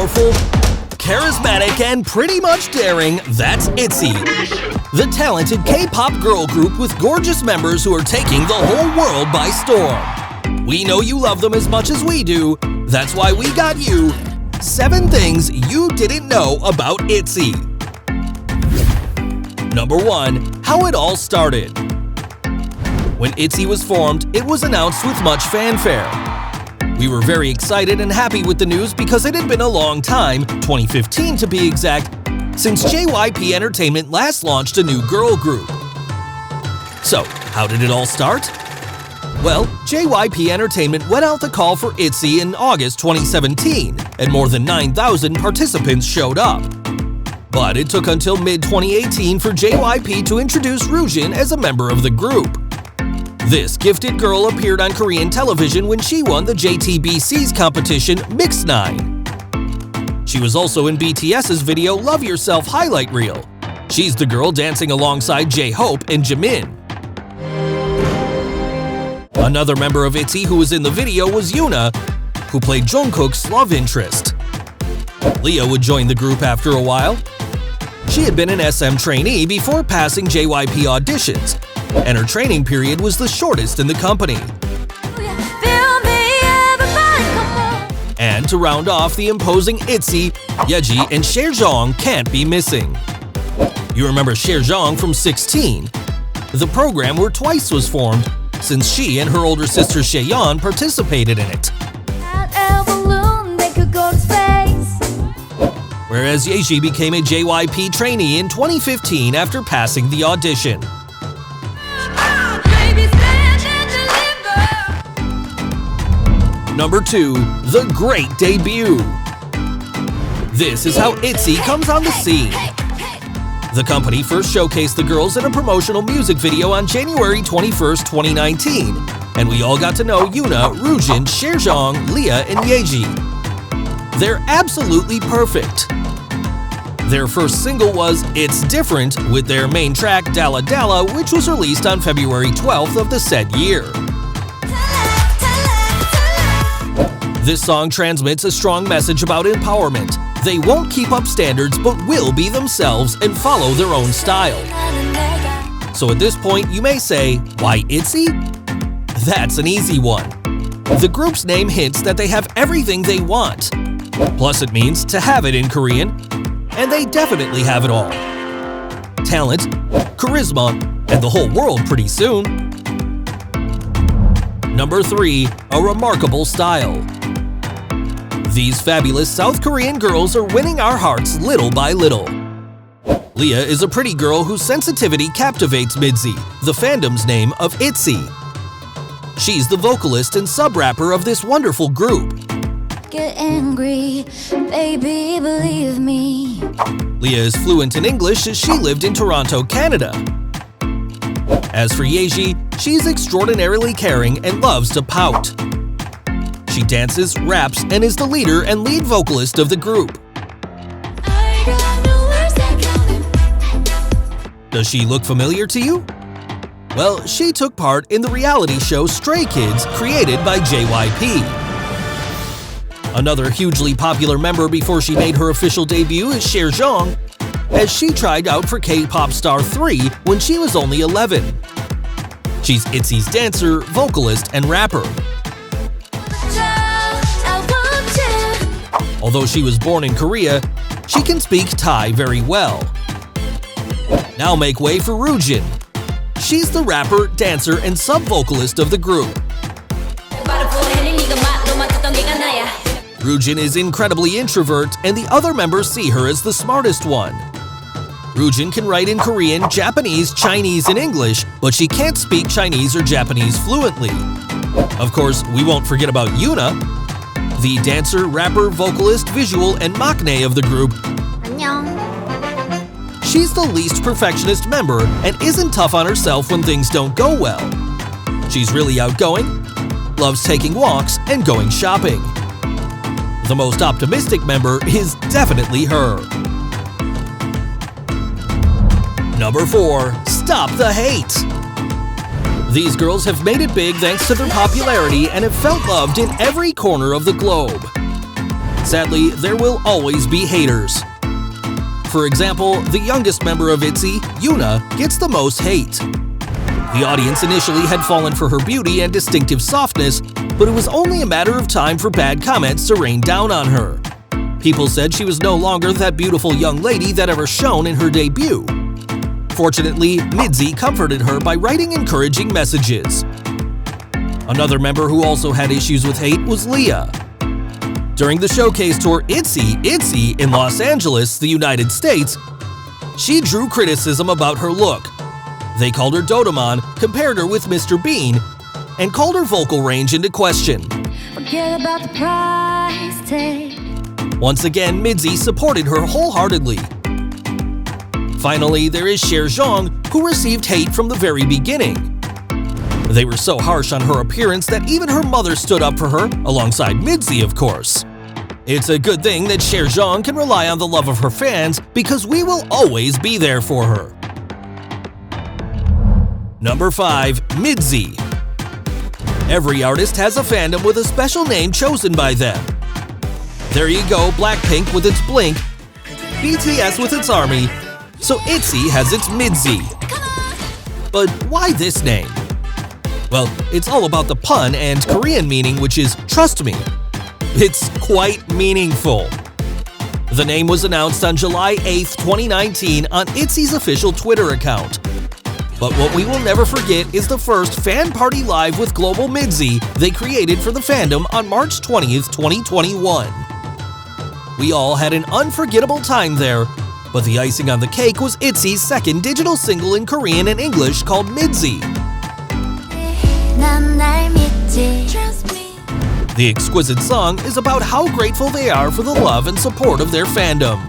powerful, charismatic, and pretty much daring, that's ITZY, the talented K-pop girl group with gorgeous members who are taking the whole world by storm. We know you love them as much as we do. That's why we got you 7 things you didn't know about ITZY. Number 1. How it all started. When ITZY was formed, it was announced with much fanfare. We were very excited and happy with the news because it had been a long time, 2015 to be exact, since JYP Entertainment last launched a new girl group. So, how did it all start? Well, JYP Entertainment went out the call for ITZY in August 2017, and more than 9,000 participants showed up. But it took until mid-2018 for JYP to introduce Ryujin as a member of the group. This gifted girl appeared on Korean television when she won the JTBC's competition Mix 9. She was also in BTS's video Love Yourself highlight reel. She's the girl dancing alongside J-Hope and Jimin. Another member of ITZY who was in the video was Yuna, who played Jungkook's love interest. Lia would join the group after a while. She had been an SM trainee before passing JYP auditions, and her training period was the shortest in the company. And to round off the imposing ITZY, Yeji and Chaeryeong can't be missing. You remember Chaeryeong from 16, the program where TWICE was formed, since she and her older sister Chaeryeong participated in it. Whereas Yeji became a JYP trainee in 2015 after passing the audition. Number 2. The Great Debut. This is how ITZY comes on the scene. The company first showcased the girls in a promotional music video on January 21st, 2019, and we all got to know Yuna, Ryujin, Chaeryeong, Lia, and Yeji. They're absolutely perfect. Their first single was It's Different, with their main track Dalla Dalla, which was released on February 12th of the said year. This song transmits a strong message about empowerment. They won't keep up standards but will be themselves and follow their own style. So at this point you may say, why ITZY? That's an easy one. The group's name hints that they have everything they want. Plus it means to have it in Korean, and they definitely have it all. Talent, charisma, and the whole world pretty soon. Number 3. A remarkable style. These fabulous South Korean girls are winning our hearts little by little. Lia is a pretty girl whose sensitivity captivates MIDZY, the fandom's name of ITZY. She's the vocalist and sub-rapper of this wonderful group. Get angry, baby, believe me. Lia is fluent in English as she lived in Toronto, Canada. As for Yeji, she's extraordinarily caring and loves to pout. She dances, raps, and is the leader and lead vocalist of the group. Does she look familiar to you? Well, she took part in the reality show Stray Kids, created by JYP. Another hugely popular member before she made her official debut is Chaeryeong, as she tried out for K-Pop Star 3 when she was only 11. She's ITZY's dancer, vocalist, and rapper. Although she was born in Korea, she can speak Thai very well. Now make way for Ryujin. She's the rapper, dancer, and sub-vocalist of the group. Ryujin is incredibly introvert, and the other members see her as the smartest one. Ryujin can write in Korean, Japanese, Chinese, and English, but she can't speak Chinese or Japanese fluently. Of course, we won't forget about Yuna, the dancer, rapper, vocalist, visual, and maknae of the group. She's the least perfectionist member and isn't tough on herself when things don't go well. She's really outgoing, loves taking walks, and going shopping. The most optimistic member is definitely her. Number 4. Stop the hate! These girls have made it big thanks to their popularity and have felt loved in every corner of the globe. Sadly, there will always be haters. For example, the youngest member of ITZY, Yuna, gets the most hate. The audience initially had fallen for her beauty and distinctive softness, but it was only a matter of time for bad comments to rain down on her. People said she was no longer that beautiful young lady that ever shone in her debut. Fortunately, Midzi comforted her by writing encouraging messages. Another member who also had issues with hate was Lia. During the showcase tour ITZY in Los Angeles, the United States, she drew criticism about her look. They called her Dodemon, compared her with Mr. Bean, and called her vocal range into question. Forget about the price tag. Once again, Midzi supported her wholeheartedly. Finally, there is Chaeryeong, who received hate from the very beginning. They were so harsh on her appearance that even her mother stood up for her, alongside Midzi, of course. It's a good thing that Chaeryeong can rely on the love of her fans because we will always be there for her. Number 5. MIDZY. Every artist has a fandom with a special name chosen by them. There you go, Blackpink with its Blink, BTS with its ARMY, so ITZY has its MIDZY. But why this name? Well, it's all about the pun and Korean meaning, which is trust me. It's quite meaningful. The name was announced on July 8, 2019 on ITZY's official Twitter account. But what we will never forget is the first fan party live with Global MIDZY they created for the fandom on March 20th, 2021. We all had an unforgettable time there, but the icing on the cake was ITZY's second digital single in Korean and English called MIDZY. The exquisite song is about how grateful they are for the love and support of their fandom.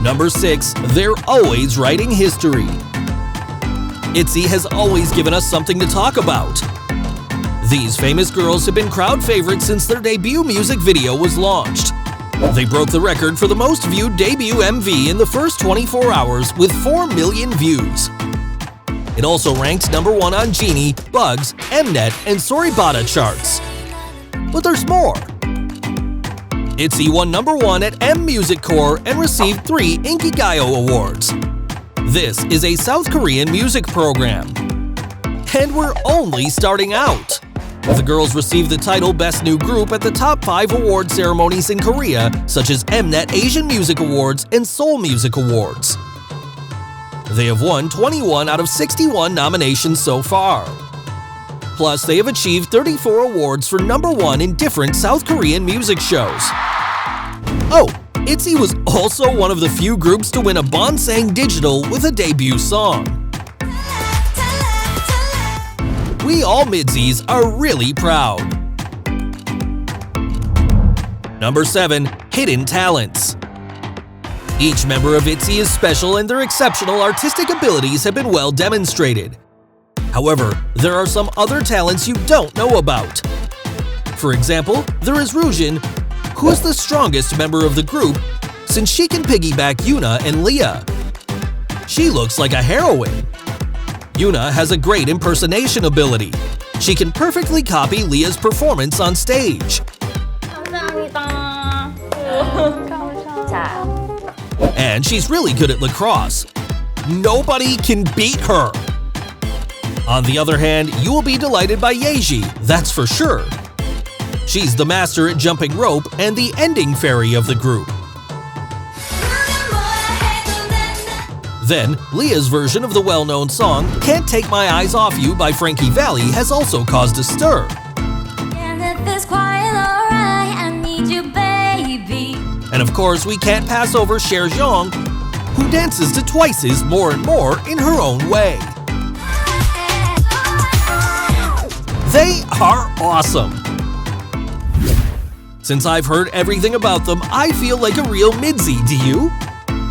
Number 6. They're always writing history. ITZY has always given us something to talk about. These famous girls have been crowd favorites since their debut music video was launched. They broke the record for the most viewed debut MV in the first 24 hours with 4 million views. It also ranked number 1 on Genie, Bugs, Mnet, and Soribada charts. But there's more. ITZY won number 1 at M Music Core and received 3 Inkigayo Awards. This is a South Korean music program. And we're only starting out. The girls received the title Best New Group at the top 5 award ceremonies in Korea, such as Mnet Asian Music Awards and Seoul Music Awards. They have won 21 out of 61 nominations so far. Plus, they have achieved 34 awards for number 1 in different South Korean music shows. Oh, ITZY was also one of the few groups to win a Bonsang Digital with a debut song. We all MIDZYs are really proud. Number 7. Hidden Talents. Each member of ITZY is special and their exceptional artistic abilities have been well demonstrated. However, there are some other talents you don't know about. For example, there is Ryujin, who is the strongest member of the group since she can piggyback Yuna and Lia. She looks like a heroine. Yuna has a great impersonation ability. She can perfectly copy Lia's performance on stage. And she's really good at lacrosse. Nobody can beat her. On the other hand, you will be delighted by Yeji, that's for sure. She's the master at jumping rope and the ending fairy of the group. Then, Lia's version of the well-known song Can't Take My Eyes Off You by Frankie Valli has also caused a stir. And of course, we can't pass over Chaeryeong, who dances to Twice's More and More in her own way. They are awesome! Since I've heard everything about them, I feel like a real MIDZY, do you?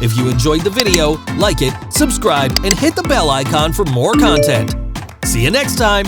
If you enjoyed the video, like it, subscribe, and hit the bell icon for more content. See you next time!